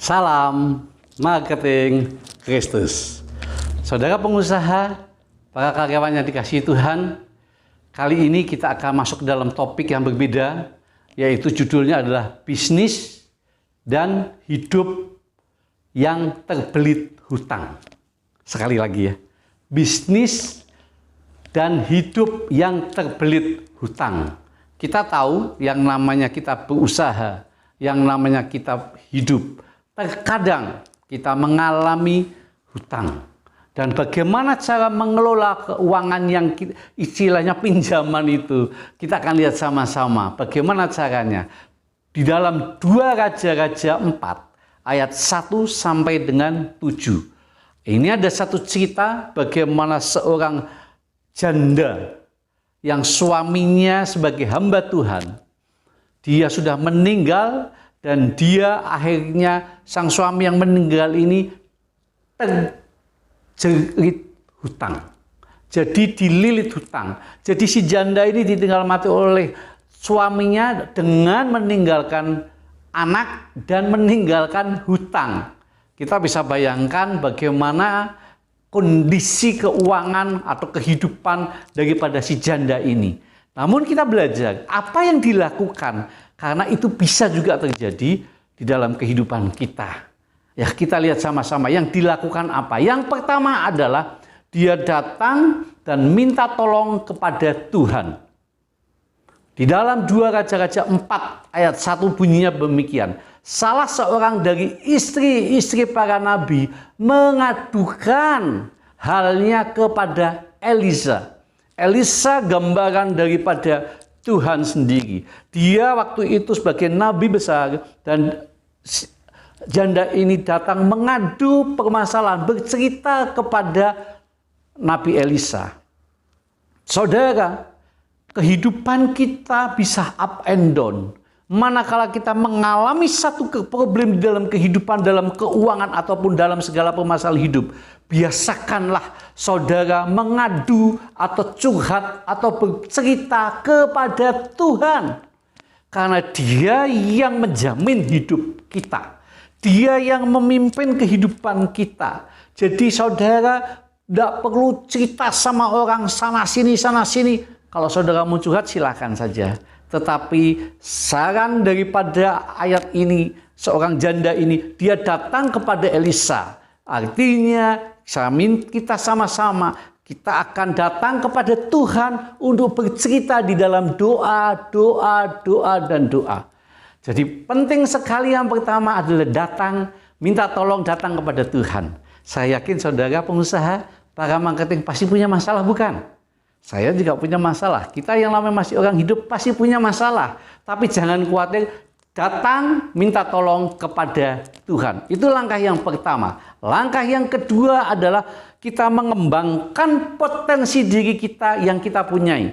Salam marketing Kristus. Saudara pengusaha, para karyawan yang dikasihi Tuhan, kali ini kita akan masuk ke dalam topik yang berbeda, yaitu judulnya adalah bisnis dan hidup yang terbelit hutang. Sekali lagi ya, bisnis dan hidup yang terbelit hutang. Kita tahu yang namanya kita berusaha, yang namanya kita hidup, terkadang kita mengalami hutang. Dan bagaimana cara mengelola keuangan yang istilahnya pinjaman itu, kita akan lihat sama-sama bagaimana caranya. Di dalam 2 Raja-Raja 4 ayat 1 sampai dengan 7. Ini ada satu cerita bagaimana seorang janda yang suaminya sebagai hamba Tuhan, dia sudah meninggal dan dia akhirnya sang suami yang meninggal ini terjerit hutang. Jadi dililit hutang. Jadi si janda ini ditinggal mati oleh suaminya dengan meninggalkan anak dan meninggalkan hutang. Kita bisa bayangkan bagaimana kondisi keuangan atau kehidupan daripada si janda ini. Namun kita belajar apa yang dilakukan, karena itu bisa juga terjadi di dalam kehidupan kita. Ya, kita lihat sama-sama yang dilakukan apa. Yang pertama adalah dia datang dan minta tolong kepada Tuhan. Di dalam 2 Raja-Raja 4 ayat 1 bunyinya demikian. Salah seorang dari istri-istri para nabi mengadukan halnya kepada Elisa. Elisa gambaran daripada Tuhan sendiri. Dia waktu itu sebagai nabi besar dan janda ini datang mengadu permasalahan, bercerita kepada Nabi Elisa. Saudara, kehidupan kita bisa up and down. Manakala kita mengalami satu problem di dalam kehidupan, dalam keuangan ataupun dalam segala permasalahan hidup, biasakanlah saudara mengadu atau curhat atau bercerita kepada Tuhan. Karena Dia yang menjamin hidup kita. Dia yang memimpin kehidupan kita. Jadi saudara tidak perlu cerita sama orang sana sini. Kalau saudara mau curhat silakan saja. Tetapi saran daripada ayat ini, seorang janda ini, dia datang kepada Elisa. Artinya kita sama-sama, kita akan datang kepada Tuhan untuk bercerita di dalam doa. Jadi penting sekali yang pertama adalah datang, minta tolong datang kepada Tuhan. Saya yakin saudara pengusaha, para marketing pasti punya masalah, bukan? Saya juga punya masalah. Kita yang namanya masih orang hidup pasti punya masalah. Tapi jangan khawatir, datang minta tolong kepada Tuhan. Itu langkah yang pertama. Langkah yang kedua adalah kita mengembangkan potensi diri kita yang kita punyai.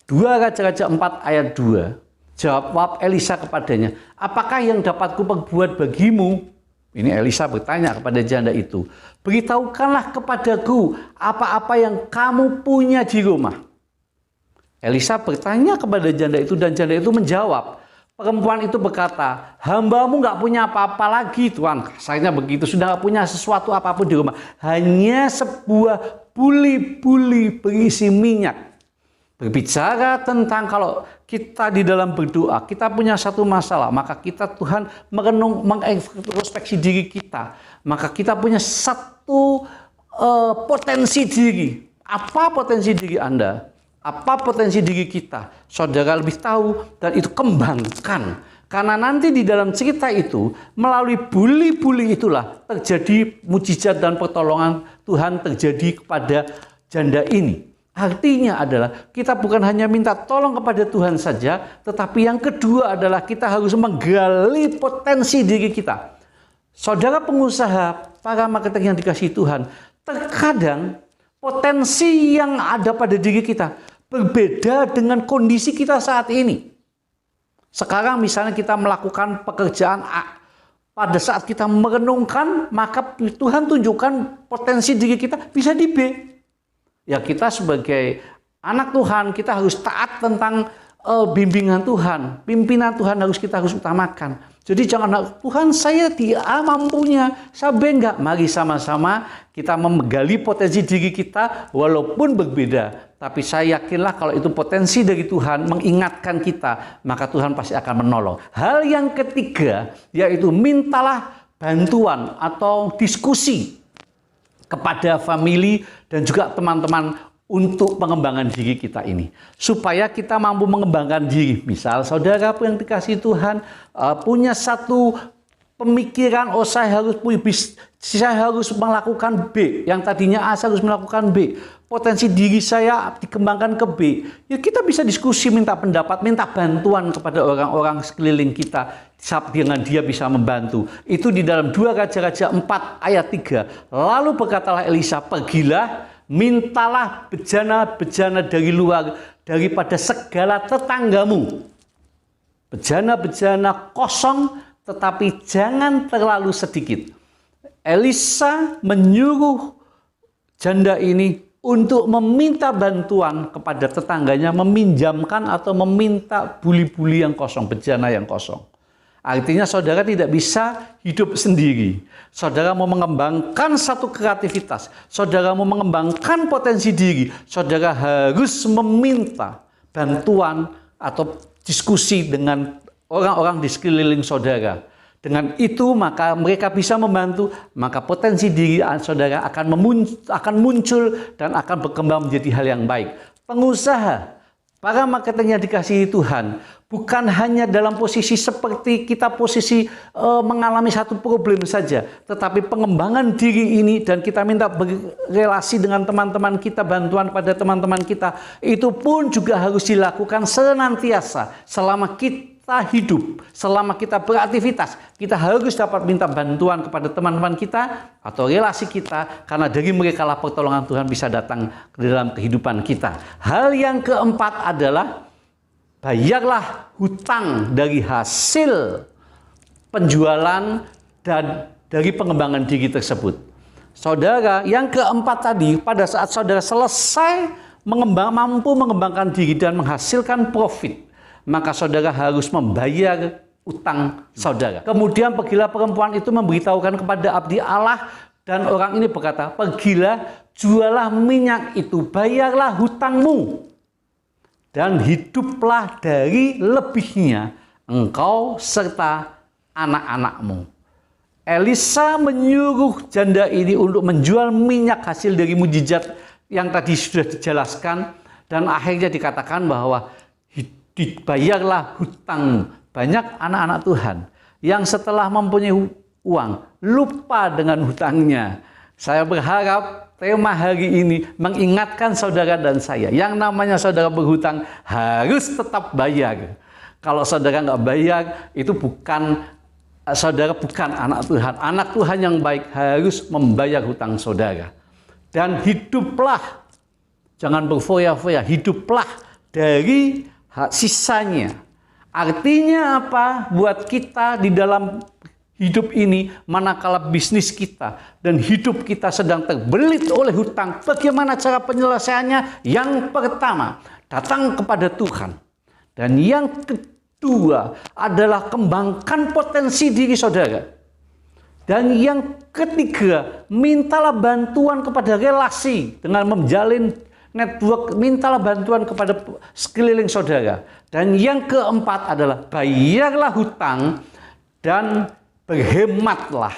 2 Raja-Raja 4 ayat 2. Jawab Elisa kepadanya, apakah yang dapat kuperbuat bagimu? Ini Elisa bertanya kepada janda itu. Beritahukanlah kepadaku apa-apa yang kamu punya di rumah. Elisa bertanya kepada janda itu dan janda itu menjawab. Perempuan itu berkata, hambamu nggak punya apa-apa lagi Tuhan. Sayangnya begitu, sudah nggak punya sesuatu apapun di rumah. Hanya sebuah buli-buli berisi minyak. Berbicara tentang kalau kita di dalam berdoa, kita punya satu masalah, maka kita Tuhan mengintrospeksi diri kita. Maka kita punya satu potensi diri. Apa potensi diri Anda? Apa potensi diri kita? Saudara lebih tahu dan itu kembangkan. Karena nanti di dalam cerita itu, melalui buli-buli itulah terjadi mujizat dan pertolongan Tuhan terjadi kepada janda ini. Artinya adalah kita bukan hanya minta tolong kepada Tuhan saja, tetapi yang kedua adalah kita harus menggali potensi diri kita. Saudara pengusaha, para marketing yang dikasihi Tuhan, terkadang potensi yang ada pada diri kita berbeda dengan kondisi kita saat ini. Sekarang misalnya kita melakukan pekerjaan A. Pada saat kita merenungkan, maka Tuhan tunjukkan potensi diri kita bisa di B. Ya, kita sebagai anak Tuhan, kita harus taat tentang bimbingan Tuhan. Pimpinan Tuhan kita harus utamakan. Jadi jangan, Tuhan saya tidak mampunya, saya enggak. Mari sama-sama kita menggali potensi diri kita walaupun berbeda. Tapi saya yakinlah kalau itu potensi dari Tuhan mengingatkan kita, maka Tuhan pasti akan menolong. Hal yang ketiga yaitu mintalah bantuan atau diskusi kepada family dan juga teman-teman untuk pengembangan diri kita ini. Supaya kita mampu mengembangkan diri. Misal saudara yang dikasihi Tuhan punya satu pemikiran, oh saya harus melakukan B. Yang tadinya A saya harus melakukan B. Potensi diri saya dikembangkan ke B. Ya kita bisa diskusi, minta pendapat, minta bantuan kepada orang-orang sekeliling kita. Dengan dia bisa membantu. Itu di dalam 2 Raja-Raja 4 ayat 3. Lalu berkatalah Elisa, pergilah, mintalah bejana-bejana dari luar daripada segala tetanggamu. Bejana-bejana kosong tetapi jangan terlalu sedikit. Elisa menyuruh janda ini untuk meminta bantuan kepada tetangganya, meminjamkan atau meminta buli-buli yang kosong, bejana yang kosong. Artinya saudara tidak bisa hidup sendiri. Saudara mau mengembangkan satu kreativitas, saudara mau mengembangkan potensi diri, saudara harus meminta bantuan atau diskusi dengan orang-orang di sekeliling saudara. Dengan itu maka mereka bisa membantu, maka potensi diri saudara akan muncul dan akan berkembang menjadi hal yang baik. Pengusaha, para marketing yang dikasihi Tuhan, bukan hanya dalam posisi seperti kita posisi mengalami satu problem saja, tetapi pengembangan diri ini dan kita minta berrelasi dengan teman-teman kita, bantuan pada teman-teman kita, itu pun juga harus dilakukan senantiasa selama kita hidup, selama kita beraktivitas. Kita harus dapat minta bantuan kepada teman-teman kita atau relasi kita, karena dari mereka lah pertolongan Tuhan bisa datang ke dalam kehidupan kita. Hal yang keempat adalah bayarlah hutang dari hasil penjualan dan dari pengembangan diri tersebut. Saudara, yang keempat tadi, pada saat saudara selesai mampu mengembangkan diri dan menghasilkan profit, maka saudara harus membayar utang saudara. Kemudian pergilah perempuan itu memberitahukan kepada abdi Allah, dan orang ini berkata, pergilah, jualah minyak itu, bayarlah hutangmu, dan hiduplah dari lebihnya engkau serta anak-anakmu. Elisa menyuruh janda ini untuk menjual minyak hasil dari mujizat yang tadi sudah dijelaskan, dan akhirnya dikatakan bahwa dibayarlah hutang. Banyak anak-anak Tuhan yang setelah mempunyai uang lupa dengan hutangnya. Saya berharap tema hari ini mengingatkan saudara dan saya, yang namanya saudara berhutang harus tetap bayar. Kalau saudara nggak bayar, itu saudara bukan anak Tuhan. Anak Tuhan yang baik harus membayar hutang saudara. Dan hiduplah, jangan berfoya-foya, hiduplah dari sisanya. Artinya apa? Buat kita di dalam hidup ini, manakala bisnis kita dan hidup kita sedang terbelit oleh hutang, bagaimana cara penyelesaiannya? Yang pertama, datang kepada Tuhan. Dan yang kedua adalah kembangkan potensi diri saudara. Dan yang ketiga, mintalah bantuan kepada relasi dengan menjalin network, mintalah bantuan kepada sekeliling saudara. Dan yang keempat adalah bayarlah hutang dan berhematlah.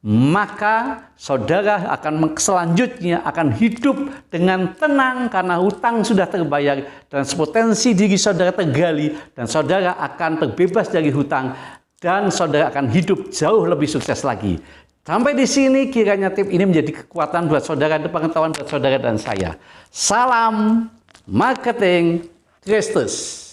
Maka saudara akan selanjutnya akan hidup dengan tenang karena hutang sudah terbayar dan potensi diri saudara tergali, dan saudara akan terbebas dari hutang, dan saudara akan hidup jauh lebih sukses lagi. Sampai di sini kiranya tip ini menjadi kekuatan buat saudara, pengetahuan buat saudara dan saya. Salam marketing Kristus.